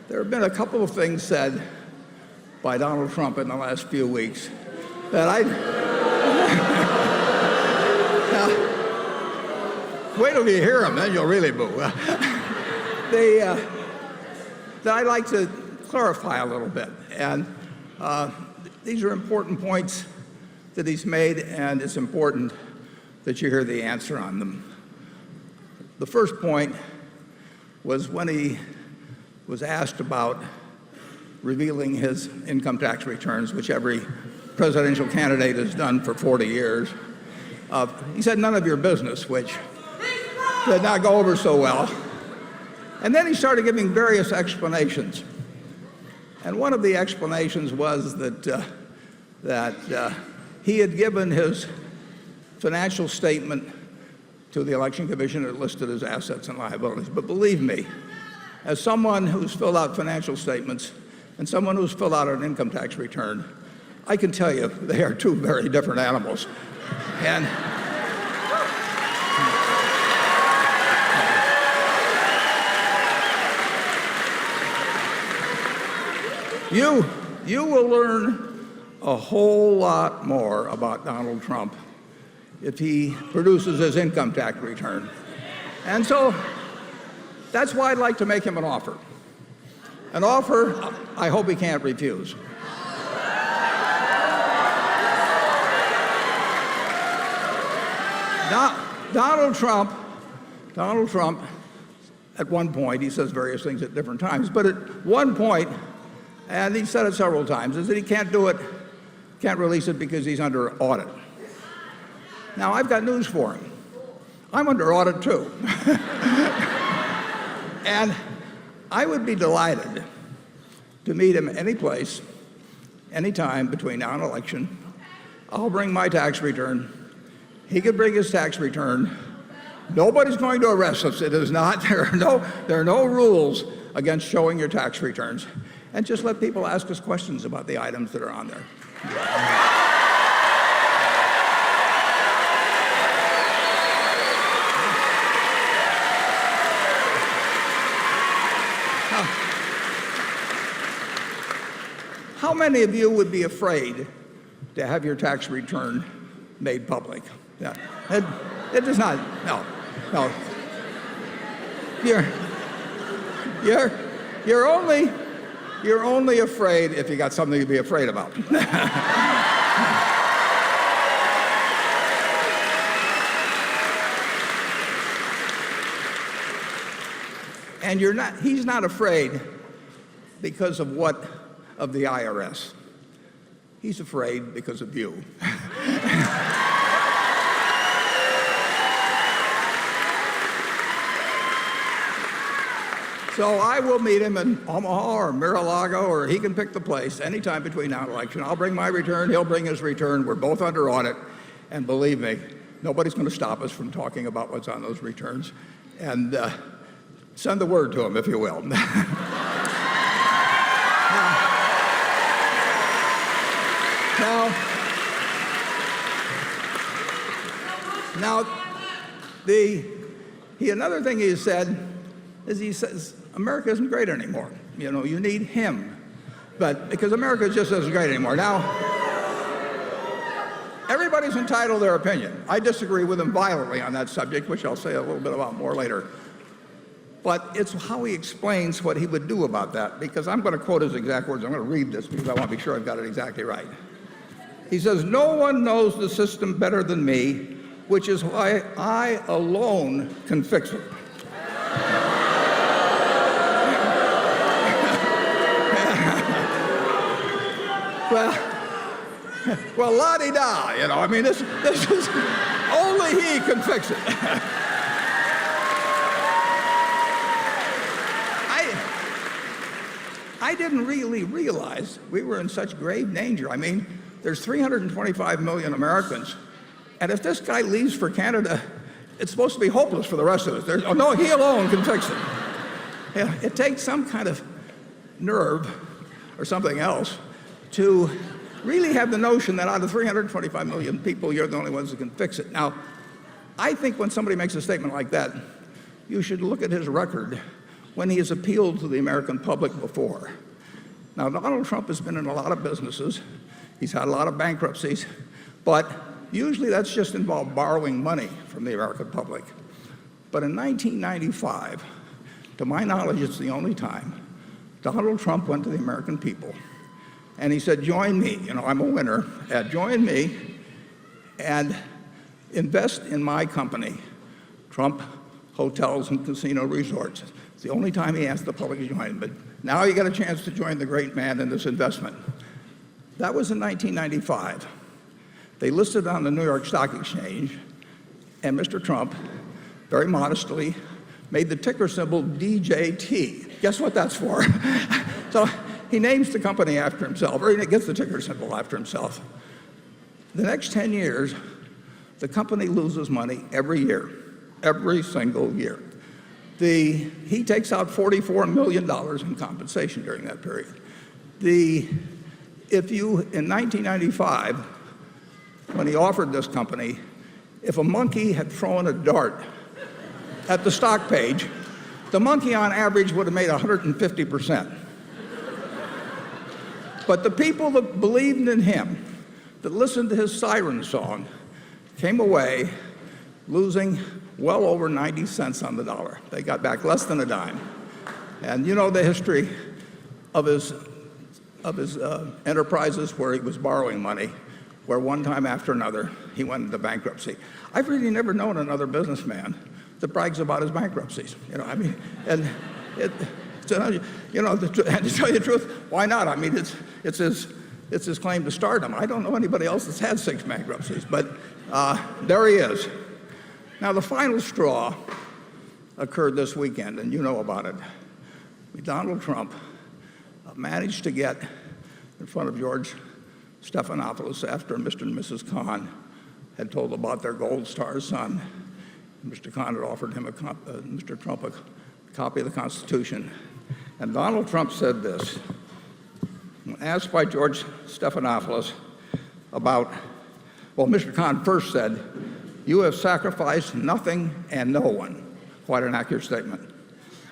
there have been a couple of things said by Donald Trump in the last few weeks that wait till you hear them, then you'll really boo. That I'd like to clarify a little bit. And these are important points that he's made, and it's important that you hear the answer on them. The first point was when he was asked about revealing his income tax returns, which every presidential candidate has done for 40 years. He said, "None of your business," which did not go over so well. And then he started giving various explanations. And one of the explanations was that he had given his financial statement to the Election Commission that listed his assets and liabilities. But believe me, as someone who's filled out financial statements and someone who's filled out an income tax return, I can tell you they are two very different animals. And you will learn a whole lot more about Donald Trump if he produces his income tax return. And so that's why I'd like to make him an offer. An offer I hope he can't refuse. Now, Donald Trump, at one point, he says various things at different times, but at one point, and he said it several times, is that he can't do it, can't release it because he's under audit. Now, I've got news for him. I'm under audit too. And I would be delighted to meet him any place, anytime between now and election. I'll bring my tax return. He could bring his tax return. Nobody's going to arrest us. It is not. There are no rules against showing your tax returns. And just let people ask us questions about the items that are on there. How many of you would be afraid to have your tax return made public? Yeah. It does not. No. You're only afraid if you got something to be afraid about. And he's not afraid because of the IRS. He's afraid because of you. So I will meet him in Omaha or Mar-a-Lago, or he can pick the place anytime between now and election. I'll bring my return, he'll bring his return. We're both under audit. And believe me, nobody's going to stop us from talking about what's on those returns. And send the word to him, if you will. Another thing he said is he says America isn't great anymore. You know, you need him, but because America just isn't great anymore. Now, everybody's entitled to their opinion. I disagree with him violently on that subject, which I'll say a little bit about more later. But it's how he explains what he would do about that, because I'm going to quote his exact words. I'm going to read this because I want to be sure I've got it exactly right. He says, "No one knows the system better than me, which is why I alone can fix it." Well, la-di-da, you know. I mean, this is only he can fix it. I didn't really realize we were in such grave danger. I mean, there's 325 million Americans, and if this guy leaves for Canada, it's supposed to be hopeless for the rest of us. No, he alone can fix it. Yeah, it takes some kind of nerve or something else to really have the notion that out of 325 million people, you're the only ones who can fix it. Now, I think when somebody makes a statement like that, you should look at his record when he has appealed to the American public before. Now, Donald Trump has been in a lot of businesses. He's had a lot of bankruptcies, but usually that's just involved borrowing money from the American public. But in 1995, to my knowledge, it's the only time, Donald Trump went to the American people and he said, join me, I'm a winner, join me and invest in my company, Trump Hotels and Casino Resorts. It's the only time he asked the public to join him. But now you got a chance to join the great man in this investment. That was in 1995. They listed on the New York Stock Exchange, and Mr. Trump, very modestly, made the ticker symbol DJT. Guess what that's for? So he names the company after himself, or he gets the ticker symbol after himself. The next 10 years, the company loses money every year, every single year. He takes out $44 million in compensation during that period. In 1995, when he offered this company, if a monkey had thrown a dart at the stock page, the monkey on average would have made 150%. But the people that believed in him, that listened to his siren song, came away losing well over 90 cents on the dollar. They got back less than a dime. And you know the history of his enterprises where he was borrowing money, where one time after another he went into bankruptcy. I've really never known another businessman that brags about his bankruptcies. And to tell you the truth, why not? I mean, it's his claim to stardom. I don't know anybody else that's had 6 bankruptcies, but there he is. Now, the final straw occurred this weekend, and you know about it. Donald Trump managed to get in front of George Stephanopoulos after Mr. and Mrs. Khan had told about their Gold Star son. Mr. Khan had offered him Mr. Trump a copy of the Constitution. And Donald Trump said this, when asked by George Stephanopoulos about, well, Mr. Khan first said, "You have sacrificed nothing and no one." Quite an accurate statement.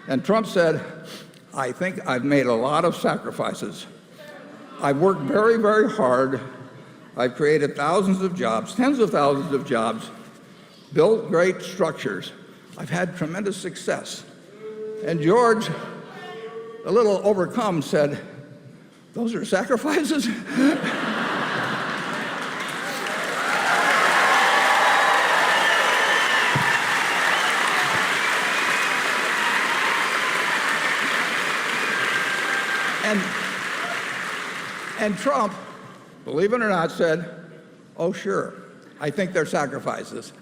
And Trump said, "I think I've made a lot of sacrifices. I've worked very, very hard. I've created thousands of jobs, tens of thousands of jobs, built great structures. I've had tremendous success." And George, a little overcome, said, "Those are sacrifices?" And Trump, believe it or not, said, "Oh, sure, I think they're sacrifices."